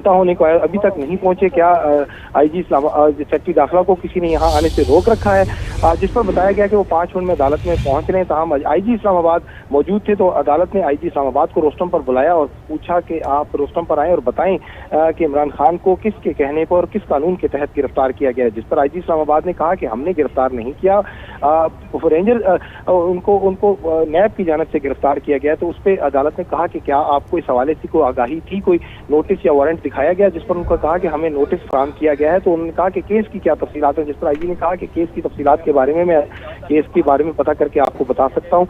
घंटा होने को है, अभी तक नहीं पहुंचे। क्या आईजी सेक्रेटरी दाखिला को किसी ने यहाँ आने से रोक रखा है? जिस पर बताया गया कि वो 5 मिनट में अदालत में पहुंच रहे हैं। तमाम आईजी इस्लामाबाद मौजूद थे, तो अदालत ने आईजी इस्लामाबाद को रोस्टम पर बुलाया और पूछा कि आप रोस्टम पर आए और बताएं कि इमरान खान को किसके कहने पर और किस कानून के तहत गिरफ्तार किया गया है। जिस पर आईजी इस्लामाबाद ने कहा कि हमने गिरफ्तार नहीं किया, रेंजर उनको नैब की जानिब से गिरफ्तार किया गया। तो उस पर अदालत ने कहा कि क्या आपको इस हवाले से कोई आगाही थी, कोई नोटिस या वारंट दिखाया गया? जिस पर उनको कहा कि हमें नोटिस फराहम किया गया है। तो उन्होंने कहा कि केस की क्या तफसीलात है? जिस पर आईजी ने कहा कि केस की तफसीलात के बारे में मैं केस के बारे में पता करके आपको बता सकता हूँ।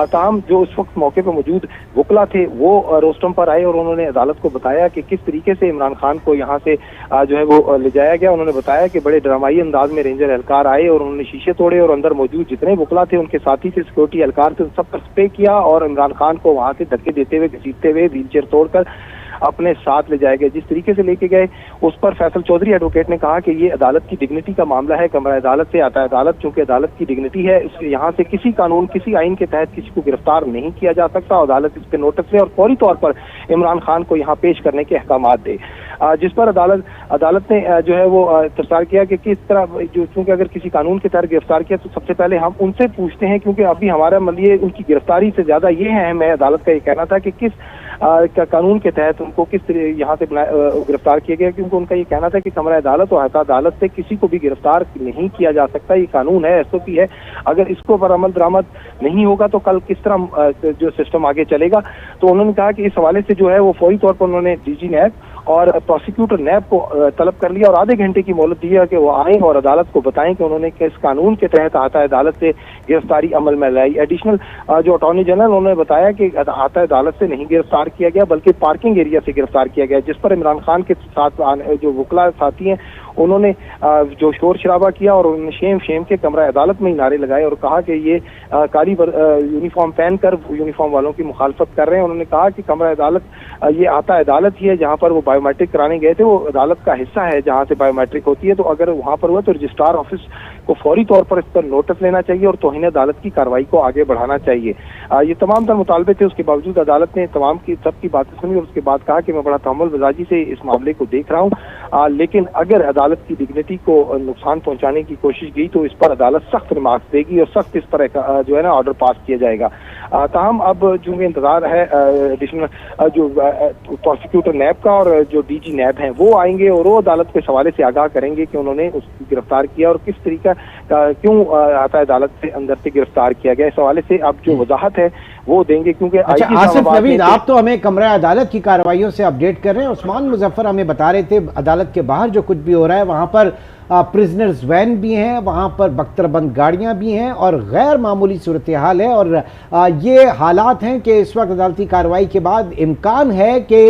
ताहम जो उस वक्त मौके पर मौजूद वकला थे वो रोस्टम पर आए और उन्होंने अदालत को बताया कि किस तरीके से इमरान खान को यहाँ से जो है वो ले जाया गया। उन्होंने बताया कि बड़े ड्रामाई अंदाज में रेंजर एहलकार आए और उन्होंने शीशे तोड़े और अंदर मौजूद जितने वकला थे, उनके साथी थे, सिक्योरिटी एहलकार थे, सब पर स्प्रे किया और इमरान खान को वहां से धक्के देते हुए, घसीटते हुए, व्हीलचेयर तोड़कर अपने साथ ले जाए गए। जिस तरीके से लेके गए उस पर फैसल चौधरी एडवोकेट ने कहा कि ये अदालत की डिग्निटी का मामला है, कमरा अदालत से आता है। अदालत चूंकि अदालत की डिग्निटी है, इसलिए यहाँ से किसी कानून, किसी आइन के तहत किसी को गिरफ्तार नहीं किया जा सकता। अदालत इस पर नोटिस ले और फौरी तौर पर इमरान खान को यहाँ पेश करने के अहकामात दे। जिस पर अदालत ने जो है वो तस्वीर किया कि किस तरह, जो चूंकि अगर किसी कानून के तहत गिरफ्तार किया तो सबसे पहले हम उनसे पूछते हैं, क्योंकि अभी हमारा लिए उनकी गिरफ्तारी से ज्यादा ये अहम है। अदालत का ये कहना था कि किस कानून के तहत उनको किस तरह यहाँ से गिरफ्तार किया गया, क्योंकि उनका ये कहना था कि कमरा अदालत और अहता अदालत से किसी को भी गिरफ्तार नहीं किया जा सकता। ये कानून है, एसओपी है। अगर इसको पर अमल दरामद नहीं होगा तो कल किस तरह जो सिस्टम आगे चलेगा। तो उन्होंने कहा कि इस हवाले से जो है वो फौरी तौर पर उन्होंने डीजी नैब और प्रोसिक्यूटर नैब को तलब कर लिया और आधे घंटे की मोहलत दी है कि वो आए और अदालत को बताएं कि उन्होंने किस कानून के तहत आता अदालत से गिरफ्तारी अमल में लाई। एडिशनल जो अटॉर्नी जनरल उन्होंने बताया कि आता अदालत से नहीं गिरफ्तार किया गया बल्कि पार्किंग एरिया से गिरफ्तार किया गया, जिस पर इमरान खान के साथ जो वकला साथी हैं उन्होंने जो शोर शराबा किया और उन्होंने शेम शेम के कमरा अदालत में ही नारे लगाए और कहा कि ये काली यूनिफॉर्म पहनकर यूनिफॉर्म वालों की मुखालफत कर रहे हैं। उन्होंने कहा कि कमरा अदालत ये आता अदालत ही है जहां पर वो बायोमेट्रिक कराने गए थे, वो अदालत का हिस्सा है जहां से बायोमेट्रिक होती है। तो अगर वहां पर हुआ तो रजिस्ट्रार ऑफिस को फौरी तौर पर इस पर नोटिस लेना चाहिए और तौहीन अदालत की कार्रवाई को आगे बढ़ाना चाहिए। ये तमाम तर मुतालबे थे। उसके बावजूद अदालत ने तमाम की सबकी बातें सुनी और उसके बाद कहा कि मैं बड़ा तहम्मुल मिजाजी से इस मामले को देख रहा हूँ, लेकिन अगर अदालत की डिग्निटी को नुकसान पहुंचाने की कोशिश की तो इस पर अदालत सख्त रिमार्क्स देगी और सख्त इस पर जो है ना ऑर्डर पास किया जाएगा। ताहम अब चूंकि इंतजार है एडिशनल जो प्रोसिक्यूटर नैब का और जो डीजी नैब हैं वो आएंगे और वो अदालत के हवाले से आगाह करेंगे कि उन्होंने उसको गिरफ्तार किया और किस तरीका क्यों आता अदालत से अंदर से गिरफ्तार किया गया। इस हवाले से अब जो वजाहत है वो देंगे, क्योंकि अच्छा आसिफ नवीद, आप तो हमें कमरा अदालत की कार्रवाइयों से अपडेट कर रहे हैं। उस्मान मुजफ्फर हमें बता रहे थे अदालत के बाहर जो कुछ भी हो रहा है वहां पर प्रिजनर्स वैन भी हैं, वहां पर बख्तरबंद गाड़ियां भी हैं और गैर मामूली सूरत हाल है। और ये हालात हैं कि इस वक्त अदालती कार्रवाई के बाद इम्कान है कि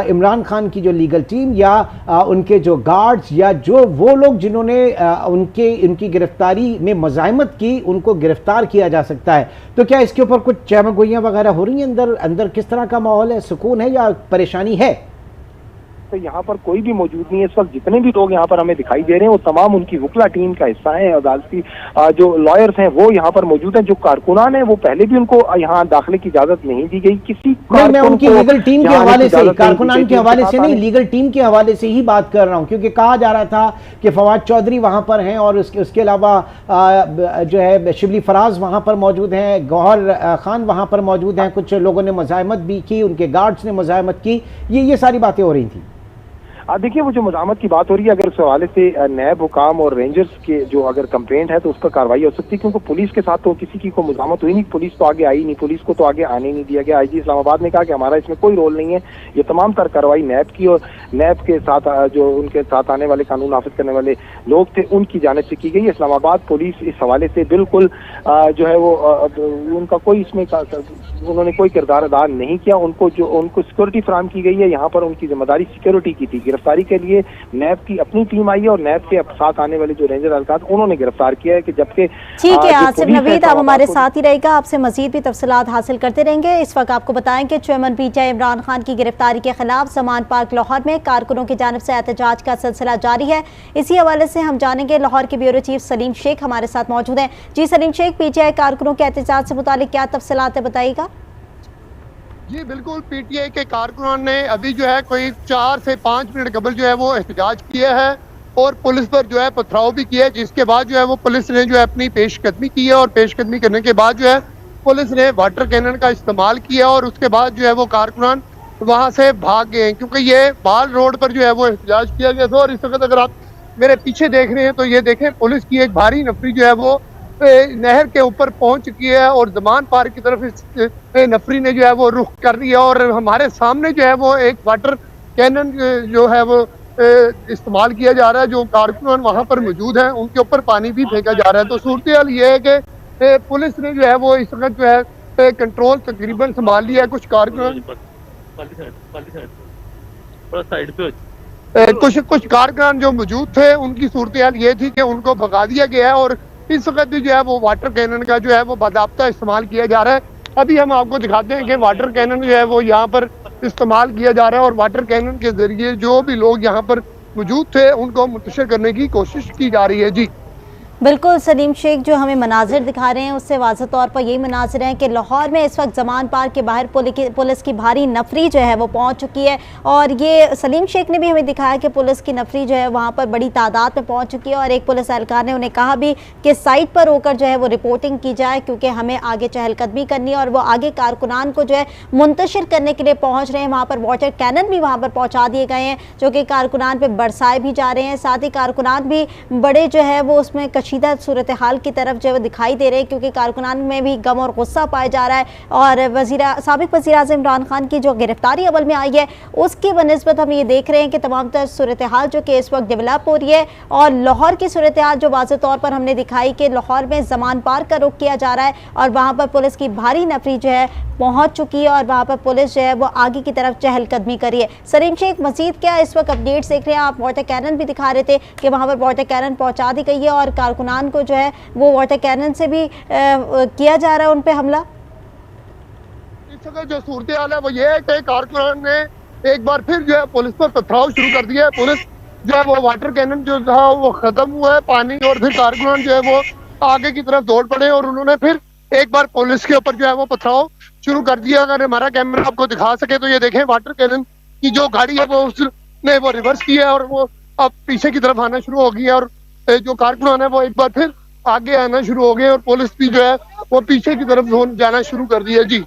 इमरान खान की जो लीगल टीम या उनके जो गार्ड्स या जो वो लोग जिन्होंने उनकी गिरफ्तारी में मज़ाहमत की उनको गिरफ्तार किया जा सकता है। तो क्या इसके ऊपर कुछ चहमगोइयां वगैरह हो रही हैं? अंदर किस तरह का माहौल है? सुकून है या परेशानी है? तो यहाँ पर कोई भी मौजूद नहीं है इस वक्त। जितने भी लोग यहाँ पर हमें दिखाई दे रहे हैं वो तमाम उनकी वकला टीम का हिस्सा है। अदालती जो लॉयर्स हैं वो यहाँ पर मौजूद हैं। जो कारकुनान है वो पहले भी उनको यहाँ दाखिले की इजाजत नहीं दी गई। किसी मैं उनकी लीगल टीम के हवाले से, कारकुनान के हवाले से नहीं, लीगल टीम के हवाले से ही बात कर रहा हूँ, क्योंकि कहा जा रहा था कि फवाद चौधरी वहां पर हैं और उसके अलावा जो है शिबली फराज वहां पर मौजूद हैं, गौहर खान वहां पर मौजूद हैं। कुछ लोगों ने मज़ाहमत भी की, उनके गार्ड्स ने मज़ाहमत की। ये सारी बातें हो रही थी। देखिए वो जो मज़ाहमत की बात हो रही है, अगर उस हवाले से नैब हुकाम और रेंजर्स के जो अगर कंप्लेंट है तो उस पर कार्रवाई हो सकती है, क्योंकि पुलिस के साथ तो किसी की कोई मज़ाहमत हुई नहीं। पुलिस तो आगे आई नहीं, पुलिस को तो आगे आने नहीं दिया गया। आईजी इस्लामाबाद ने कहा कि हमारा इसमें कोई रोल नहीं है, ये तमाम तर कार्रवाई नैब की और नैब के साथ जो उनके साथ आने वाले कानून नाफिज करने वाले लोग थे उनकी जानिब से की गई। इस्लामाबाद पुलिस इस हवाले से बिल्कुल जो है वो उनका कोई इसमें उन्होंने कोई किरदार अदा नहीं किया। उनको सिक्योरिटी फराहम की गई है, यहाँ पर उनकी जिम्मेदारी सिक्योरिटी की थी। गिरफ्तारी के लिए नैब की अपनी टीम आई है और नैब के साथ आने वाले जो रेंजर एहलकार उन्होंने गिरफ्तार किया है। कि जबकि ठीक है आसिफ नवीद, आप हमारे साथ ही रहेगा, आपसे मजीद भी तफसीलात हासिल करते रहेंगे। इस वक्त आपको बताएं कि चेयरमैन पीटीआई इमरान खान की गिरफ्तारी के खिलाफ समान पार्क लाहौर में कारकुनों की जानिब से एहतजाज का सिलसिला जारी है। इसी हवाले से हम जानेंगे, लाहौर के ब्यूरो चीफ सलीम शेख हमारे साथ मौजूद हैं। जी सलीम शेख, पीटीआई कारकुनों के एहतजाज से मुतालिक क्या तफसीलात है, बताइएगा। जी बिल्कुल, पीटीआई के कारकुनान ने अभी जो है कोई 4 से 5 मिनट कबल जो है वो एहतजाज किया है और पुलिस पर जो है पथराव भी किया है, जिसके बाद जो है वो पुलिस ने जो है अपनी पेशकदमी की है और पेशकदमी करने के बाद जो है पुलिस ने वाटर कैनन का इस्तेमाल किया और उसके बाद जो है वो कारकुनान वहां से भाग गए हैं, क्योंकि ये बाल रोड पर जो है वो एहतजाज किया गया था। और इस वक्त अगर आप मेरे पीछे देख रहे हैं तो ये देखें, पुलिस की एक भारी नफरी जो है वो नहर के ऊपर पहुंच चुकी है और जमान पार्क की तरफ इस नफरी ने जो है वो रुख कर दिया और हमारे सामने जो है वो एक वाटर कैनन जो है वो इस्तेमाल किया जा रहा है। जो कारकुनान वहां पर मौजूद हैं उनके ऊपर पानी भी फेंका जा रहा है। तो सूरत हाल ये है कि पुलिस ने जो है वो इस वक्त जो है कंट्रोल तकरीबन संभाल लिया है। कुछ कारकुनान कुछ कारकुनान जो मौजूद थे उनकी सूरत हाल ये थी कि उनको भगा दिया गया है और इस वक्त भी जो है वो वाटर कैनन का जो है वो बाकायदा इस्तेमाल किया जा रहा है। अभी हम आपको दिखाते हैं कि वाटर कैनन जो है वो यहाँ पर इस्तेमाल किया जा रहा है और वाटर कैनन के जरिए जो भी लोग यहाँ पर मौजूद थे उनको मुंतशिर करने की कोशिश की जा रही है। जी बिल्कुल, सलीम शेख जो हमें मनाजिर दिखा रहे हैं उससे वाज़ह तौर पर यही मनाजिर हैं कि लाहौर में इस वक्त जमान पार्क के बाहर पुलिस की भारी नफरी जो है वो पहुंच चुकी है। और ये सलीम शेख ने भी हमें दिखाया कि पुलिस की नफरी जो है वहां पर बड़ी तादाद में पहुंच चुकी है और एक पुलिस एहलकार ने उन्हें कहा भी कि साइट पर होकर जो है वो रिपोर्टिंग की जाए, क्योंकि हमें आगे चहलकदमी करनी है। और वो आगे कारकुनान को जो है मुंतशिर करने के लिए पहुँच रहे हैं। वहाँ पर वाटर कैनन भी वहाँ पर पहुँचा दिए गए हैं जो कि कारकुनान पर बरसाए भी जा रहे हैं। साथ ही कारकुनान भी बड़े जो है वो उसमें कशीदा सूरत हाल की तरफ जो है वो दिखाई दे रहे हैं, क्योंकि कारकुनान में भी गम और गुस्सा पाया जा रहा है। और साबिक वज़ीर आज़म इमरान खान की जो गिरफ्तारी अमल में आई है उसकी बनिस्बत हम ये देख रहे हैं कि तमाम तर सूरत हाल जो कि इस वक्त डेवलप हो रही है। और लाहौर की सूरत हाल जो वाज़ेह तौर पर हमने दिखाई कि लाहौर में जमान पार्क का रुख किया जा रहा है और वहाँ पर पुलिस की भारी नफरी जो है पहुँच चुकी है और वहाँ पर पुलिस जो है वो आगे की तरफ चहलकदमी करी है। सलीम शेख, मजीद क्या इस वक्त अपडेट्स देख रहे हैं आप? वाटर कैनन भी दिखा रहे थे कि वहाँ पर वाटर कैनन पहुँचा दी गई है और कारकुनान को जो है वो वाटर कैनन से भी किया जा रहा है उन पे हमला। इस वक्त जो सूरत हाल है वो ये है कि कारकुनान ने एक बार फिर जो है पुलिस पर पथराव शुरू कर दिया है। पुलिस जो है वो वाटर कैनन जो था वो खत्म हुआ है पानी और फिर कारकुनान जो है वो आगे की तरफ दौड़ पड़े और उन्होंने फिर एक बार पुलिस के ऊपर जो है वो पथराव शुरू कर दिया। अगर हमारा कैमरा आपको दिखा सके तो ये देखें, वाटर कैनन की जो गाड़ी है वो उसने वो रिवर्स किया है और वो अब पीछे की तरफ आना शुरू हो गई है और जो कारकुनान है वो एक बार फिर आगे आना शुरू हो गए और पुलिस भी जो है वो पीछे की तरफ जाना शुरू कर दिया। जी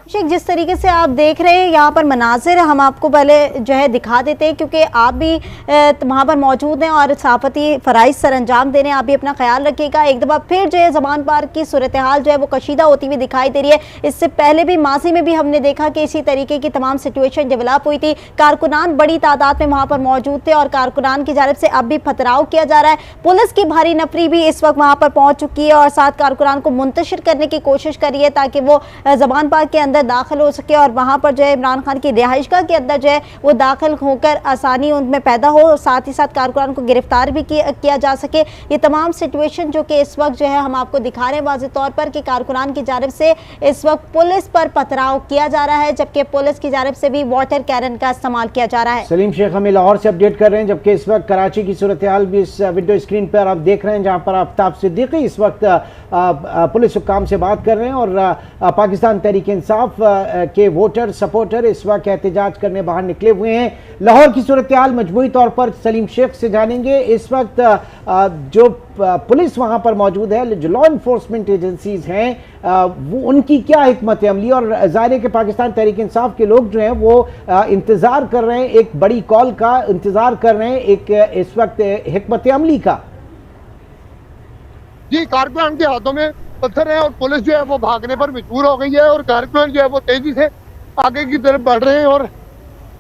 शेख, जिस तरीके से आप देख रहे हैं यहाँ पर मनाजिर हम आपको पहले जो है दिखा देते हैं, क्योंकि आप भी वहाँ पर मौजूद हैं और सहाफ़ती फ़राइज़ सर अंजाम दे रहे हैं। आप भी अपना ख्याल रखिएगा। एक दफ़ा फिर जो है ज़मान पार्क की सूरत हाल जो है वो कशीदा होती हुई दिखाई दे रही है। इससे पहले भी माजी में भी हमने देखा कि इसी तरीके की तमाम सिचुएशन डेवलप हुई थी। कारकुनान बड़ी तादाद में वहाँ पर मौजूद थे और कारकुनान की जानिब से अब भी पथराव किया जा रहा है। पुलिस की भारी नफरी भी इस वक्त वहाँ पर पहुँच चुकी है और साथ कारकुनान को मुंतशिर करने की कोशिश करी है ताकि वो ज़मान पार्क के अंदर दाखिल हो सके और वहां पर जो है इमरान खान की रिहाइशगाह के अंदर जो है वो दाखिल होकर आसानी उनमें पैदा हो और साथ ही साथ कारकुनान को गिरफ्तार भी किया जा सके। ये तमाम सिचुएशन जो कि इस वक्त जो है हम आपको दिखा रहे हैं वाज़ेह तौर पर कि कारकुनान की जानिब से इस वक्त पुलिस पर पथराव किया जा रहा है, जबकि पुलिस की जानिब से भी वाटर कैनन का इस्तेमाल किया जा रहा है। सलीम शेख हमें लाहौर से अपडेट कर रहे हैं, जबकि इस वक्त कराची की सूरत हाल भी इस विंडो स्क्रीन पर आप देख रहे हैं, जहां पर आफ्ताब सिद्दीकी इस वक्त पुलिस हुक्काम से बात कर रहे हैं और पाकिस्तान तहरीक इंसाफ के वोटर सपोर्टर इस वक्त एहतजाज करने बाहर निकले हुए हैं। लाहौर की सूरत हाल मजमूई तौर पर सलीम शेख से जानेंगे। इस वक्त जो पुलिस वहां पर मौजूद है, जो लॉ इन्फोर्समेंट एजेंसीज हैं, वो उनकी क्या हिकमत अमली, और ज़ाहिर है कि पाकिस्तान तहरीक इंसाफ के लोग जो हैं वो इंतज़ार कर रहे हैं, एक बड़ी कॉल का इंतज़ार कर रहे हैं, एक इस वक्त हिकमत अमली का। जी, कारकुनान के हाथों में पत्थर है और पुलिस जो है वो भागने पर मजबूर हो गई है और कारकुनान जो है वो तेजी से आगे की तरफ बढ़ रहे हैं और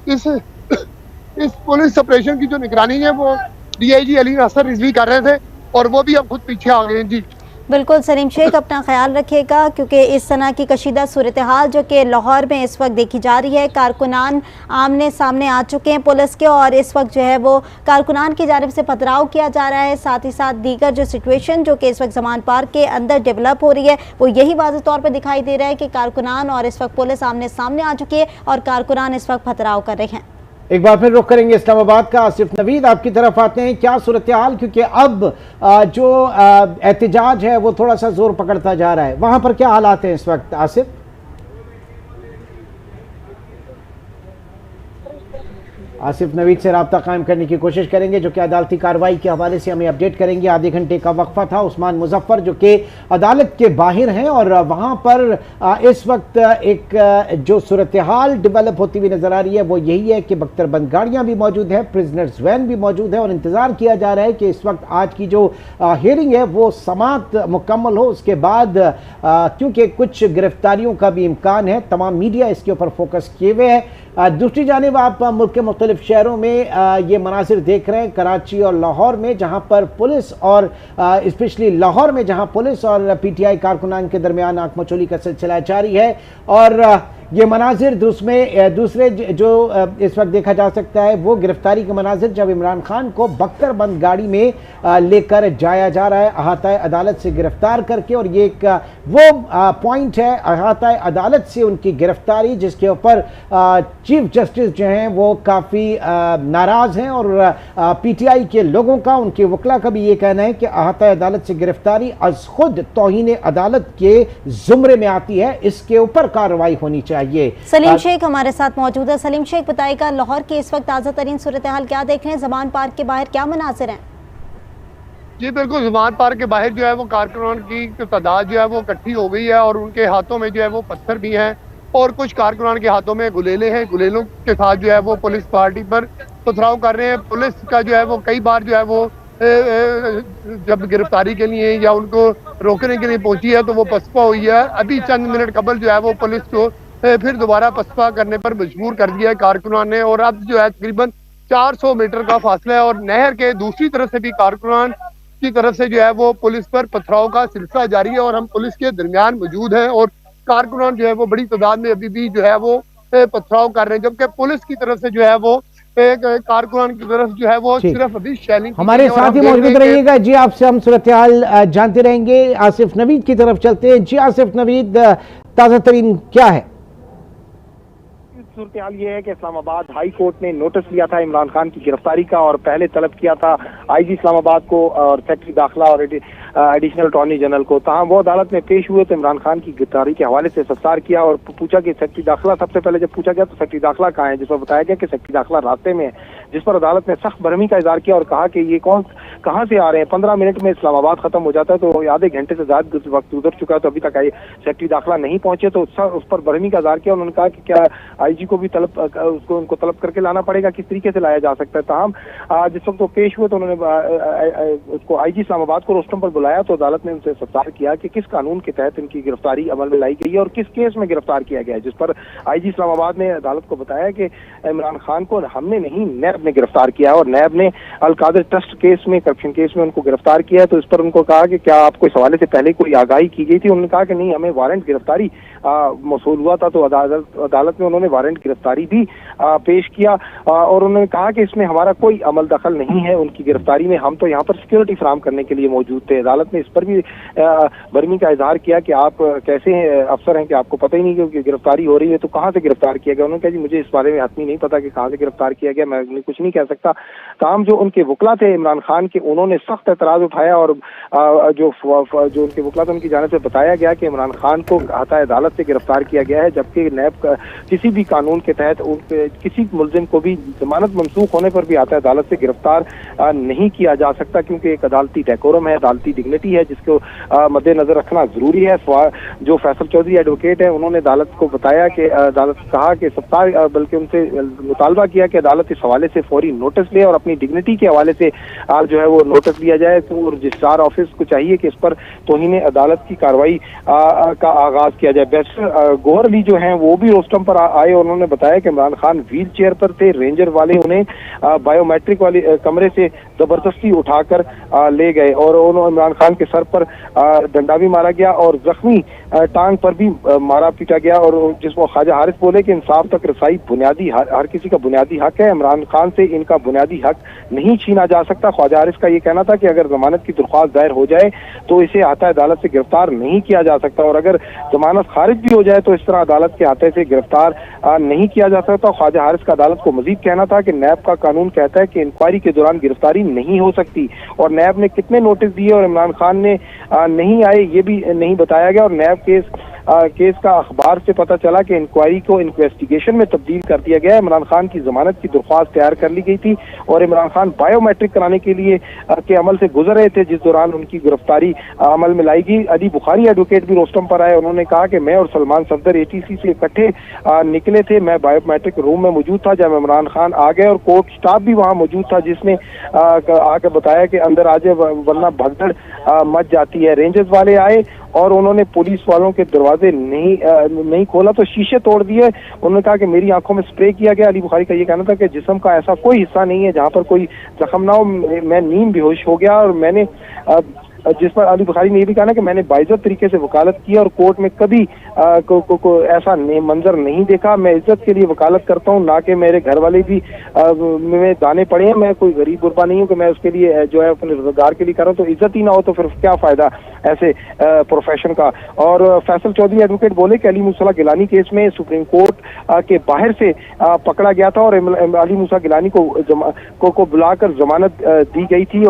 इस पुलिस ऑपरेशन की जो निगरानी है वो डीआईजी अली नासर रिजवी कर रहे थे और वो भी अब खुद पीछे आ गए हैं। जी बिल्कुल सलीम शेख, अपना ख्याल रखिएगा, क्योंकि इस तरह की कशीदा सूरत हाल जो कि लाहौर में इस वक्त देखी जा रही है। कारकुनान आमने सामने आ चुके हैं पुलिस के और इस वक्त जो है वो कारकुनान की जानिब से पथराव किया जा रहा है। साथ ही साथ दीगर जो सिचुएशन जो कि इस वक्त जमान पार्क के अंदर डेवलप हो रही है वो यही वाज़ेह तौर पर दिखाई दे रहा है कि कारकुनान और इस वक्त पुलिस आमने सामने आ चुकी है और कारकुनान इस वक्त पथराव कर रहे हैं। एक बार फिर रुख करेंगे इस्लामाबाद का। आसिफ नवीद, आपकी तरफ आते हैं, क्या सूरत हाल, क्योंकि अब जो एहतजाज है वो थोड़ा सा जोर पकड़ता जा रहा है, वहां पर क्या हालात हैं इस वक्त आसिफ? आसिफ नवीद से रब्ता कायम करने की कोशिश करेंगे, जो कि अदालती कार्रवाई के हवाले से हमें अपडेट करेंगे। आधे घंटे का वक्फा था। उस्मान मुजफ्फर जो कि अदालत के बाहर हैं और वहाँ पर इस वक्त एक जो सूरत हाल डिवेलप होती हुई नजर आ रही है वो यही है कि बख्तरबंद गाड़ियाँ भी मौजूद है, प्रिजनर्स वैन भी मौजूद है और इंतज़ार किया जा रहा है कि इस वक्त आज की जो हियरिंग है वो समात मुकम्मल हो। उसके बाद क्योंकि कुछ गिरफ्तारियों का भी इम्कान है, तमाम मीडिया इसके ऊपर फोकस किए हुए है। दूसरी जानिब आप मुल्क के मुख्तलिफ शहरों में ये मनासिर देख रहे हैं, कराची और लाहौर में, जहां पर पुलिस और स्पेशली लाहौर में जहां पुलिस और पीटीआई कारकुनान के दरमियान आंख मचोली का सिलसिला जारी है। और ये मनाजिर दूसरे जो इस वक्त देखा जा सकता है वो गिरफ्तारी के मनाजिर, जब इमरान खान को बख्तरबंद गाड़ी में लेकर जाया जा रहा है अहाता अदालत से गिरफ्तार करके। और ये एक वो पॉइंट है अहाता अदालत से उनकी गिरफ्तारी जिसके ऊपर चीफ जस्टिस जो हैं वो काफ़ी नाराज़ हैं और पीटीआई के लोगों का, उनके वकला का भी ये कहना है कि अहाता अदालत से गिरफ्तारी अज खुद तौहीन अदालत के जुमरे में आती है, इसके ऊपर कार्रवाई होनी चाहिए। सलीम शेख हमारे साथ मौजूद है। सलीम शेख, बताइएगा लाहौर के इस वक्त ताज़ा तरीन सूरत हाल क्या देख रहे हैं? जमान पार्क के बाहर क्या मनासिर हैं? जी बिल्कुल, जमान पार्क के बाहर जो है वो कारकुनान की तादाद जो है वो इकट्ठी हो गई है और उनके हाथों में जो है वो पत्थर भी हैं और कुछ कारकुनान के हाथों में गुलेले हैं। गुलेलों के साथ जो है वो पुलिस पार्टी पर पथराव कर रहे हैं। पुलिस का जो है वो कई बार जो है वो जब गिरफ्तारी के लिए या उनको रोकने के लिए पहुंची है तो वो पसपा हुई है। अभी चंद मिनट कबल जो है वो पुलिस को फिर दोबारा पसपा करने पर मजबूर कर दिया है कारकुनान ने। और अब जो है तकरीबन 400 मीटर का फासला है और नहर के दूसरी तरफ से भी कारकुनान की तरफ से जो है वो पुलिस पर पथराव का सिलसिला जारी है और हम पुलिस के दरमियान मौजूद हैं और कारकुनान जो है वो बड़ी तादाद में अभी भी जो है वो पथराव कर रहे हैं, जबकि पुलिस की तरफ से जो है वो कारकुनान की तरफ जो है वो सिर्फ अभी शेलिंग। हमारे साथ ही मौजूद रहिएगा जी, आपसे हम सूरत हाल जानते रहेंगे। आसिफ नवीद की तरफ चलते हैं। जी आसिफ नवीद, ताज़ा तरीन क्या है? सूरत हाल ये है कि इस्लामाबाद हाई कोर्ट ने नोटिस लिया था इमरान खान की गिरफ्तारी का और पहले तलब किया था आईजी इस्लामाबाद को और सेक्रेटरी दाखिला और एडिशनल अटॉर्नी जनरल को। तहाँ वो अदालत में पेश हुए तो इमरान खान की गिरफ्तारी के हवाले से इस्तफसार किया और पूछा कि सेक्रेटरी दाखिला, सबसे पहले जब पूछा गया तो सेक्रेटरी दाखिला कहाँ है, जिस पर बताया गया कि सेक्रेटरी दाखिला रास्ते में है, जिस पर अदालत ने सख्त बरहमी का इजहार किया और कहा कि ये कहाँ से आ रहे हैं, 15 मिनट में इस्लामाबाद खत्म हो जाता है तो आधे घंटे से ज्यादा वक्त गुजर चुका है तो अभी तक सेक्रेटरी दाखिला नहीं पहुंचे। तो उस पर बरहमी का इजहार किया। उन्होंने कहा कि क्या आईजी को भी उनको तलब करके लाना पड़ेगा, किस तरीके से लाया जा सकता है। तमाम जिस वक्त वो पेश हुए तो उन्होंने उसको आईजी इस्लामाबाद को रोस्टम पर बुलाया तो अदालत ने उनसे इस्तफसार किया कि किस कानून के तहत इनकी गिरफ्तारी अमल में लाई गई है और किस केस में गिरफ्तार किया गया है, जिस पर आईजी इस्लामाबाद ने अदालत को बताया कि इमरान खान को हमने नहीं, नैब ने गिरफ्तार किया और नैब ने अलकादर ट्रस्ट केस में, करप्शन केस में उनको गिरफ्तार किया। तो इस पर उनको कहा कि क्या आपको इस हवाले से पहले कोई आगाही की गई थी? उन्होंने कहा कि नहीं, हमें वारंट गिरफ्तारी मौसूल हुआ था। तो अदालत में उन्होंने वारंट गिरफ्तारी भी पेश किया और उन्होंने कहा कि इसमें हमारा कोई अमल दखल नहीं है उनकी गिरफ्तारी में, हम तो यहाँ पर सिक्योरिटी फराहम करने के लिए मौजूद थे। अदालत ने इस पर भी बरहमी का इजहार किया कि आप कैसे अफसर हैं कि आपको पता ही नहीं कि गिरफ्तारी हो रही है, तो कहाँ से गिरफ्तार किया गया? उन्होंने कहा जी मुझे इस बारे में हतमी नहीं पता कि कहाँ से गिरफ्तार किया गया, मैं कुछ नहीं कह सकता। तमाम जो उनके वकला थे इमरान खान के, उन्होंने सख्त एतराज उठाया और जो उनके वकला थे उनकी जानिब से बताया गया कि इमरान खान को अहाता अदालत से गिरफ्तार किया गया है, जबकि नैब का किसी भी कानून के तहत किसी मुलजिम को भी जमानत मंसूख होने पर भी अहाता अदालत से गिरफ्तार नहीं किया जा सकता, क्योंकि एक अदालती डेकोरम है, अदालती डिग्निटी है जिसको मद्देनजर रखना जरूरी है। जो फैसल चौधरी एडवोकेट है उन्होंने अदालत को बताया कि अदालत कहा कि सप्ताह बल्कि उनसे मुतालबा किया कि अदालत इस हवाले से फौरी नोटिस ले और अपनी डिग्निटी के हवाले से जो है वो नोटिस लिया जाए। तो रजिस्ट्रार ऑफिस को चाहिए कि इस पर तौहीन अदालत की कार्रवाई का आगाज किया जाए। बैरिस्टर गौहर अली जो हैं वो भी रोस्टम पर आए और उन्होंने बताया कि इमरान खान व्हील चेयर पर थे, रेंजर वाले उन्हें बायोमेट्रिक वाले कमरे से जबरदस्ती उठाकर ले गए और इमरान खान के सर पर डंडा भी मारा गया और जख्मी टांग पर भी मारा पीटा गया। और जिसको ख्वाजा हारिस बोले कि इंसाफ तक रसाई बुनियादी हर किसी का बुनियादी हक है, इमरान खान से इनका बुनियादी हक नहीं छीना जा सकता। ख्वाजा हारिस का ये कहना था कि अगर जमानत की दरख्वास्त दायर हो जाए तो इसे आता अदालत से गिरफ्तार नहीं किया जा सकता, और अगर जमानत खारिज भी हो जाए तो इस तरह अदालत के हाथे से गिरफ्तार नहीं किया जा सकता। ख्वाजा हारिस का अदालत को मजीद कहना था कि नैब का कानून कहता है कि इंक्वायरी के दौरान गिरफ्तारी नहीं हो सकती, और नैब ने कितने नोटिस दिए और इमरान खान ने नहीं आए ये भी नहीं बताया गया। और नैब केस का अखबार से पता चला कि इंक्वायरी को इन्वेस्टिगेशन में तब्दील कर दिया गया है। इमरान खान की जमानत की दरख्वास्त तैयार कर ली गई थी और इमरान खान बायोमेट्रिक कराने के लिए के अमल से गुजर रहे थे, जिस दौरान उनकी गिरफ्तारी अमल में लाई गई। अली बुखारी एडवोकेट भी रोस्टम पर आए, उन्होंने कहा कि मैं और सलमान सफदर ATC से इकट्ठे निकले थे, मैं बायोमेट्रिक रूम में मौजूद था जब इमरान खान आ गए और कोर्ट स्टाफ भी वहाँ मौजूद था, जिसने आके बताया कि अंदर आ जाए वरना भगदड़ मच जाती है। रेंजर्स वाले आए और उन्होंने पुलिस वालों के दरवाजे नहीं खोला तो शीशे तोड़ दिए। उन्होंने कहा कि मेरी आंखों में स्प्रे किया गया। अली बुखारी का ये कहना था कि जिस्म का ऐसा कोई हिस्सा नहीं है जहां पर कोई जख्म ना हो। मैं नींद बेहोश हो गया और मैंने जिस पर अली बुखारी ने यह भी कहा ना कि मैंने बाइज्जत तरीके से वकालत की और कोर्ट में कभी ऐसा मंजर नहीं देखा। मैं इज्जत के लिए वकालत करता हूँ, ना कि मेरे घर वाले भी में दाने पड़े हैं। मैं कोई गरीब गुरबा नहीं हूँ कि मैं उसके लिए जो है अपने रोजगार के लिए कर रहा हूँ। तो इज्जत ही ना हो तो फिर क्या फायदा ऐसे प्रोफेशन का। और फैसल चौधरी एडवोकेट बोले कि अली मूसा गिलानी केस में सुप्रीम कोर्ट के बाहर से पकड़ा गया था और अली मूसा गिलानी को बुलाकर जमानत दी गई थी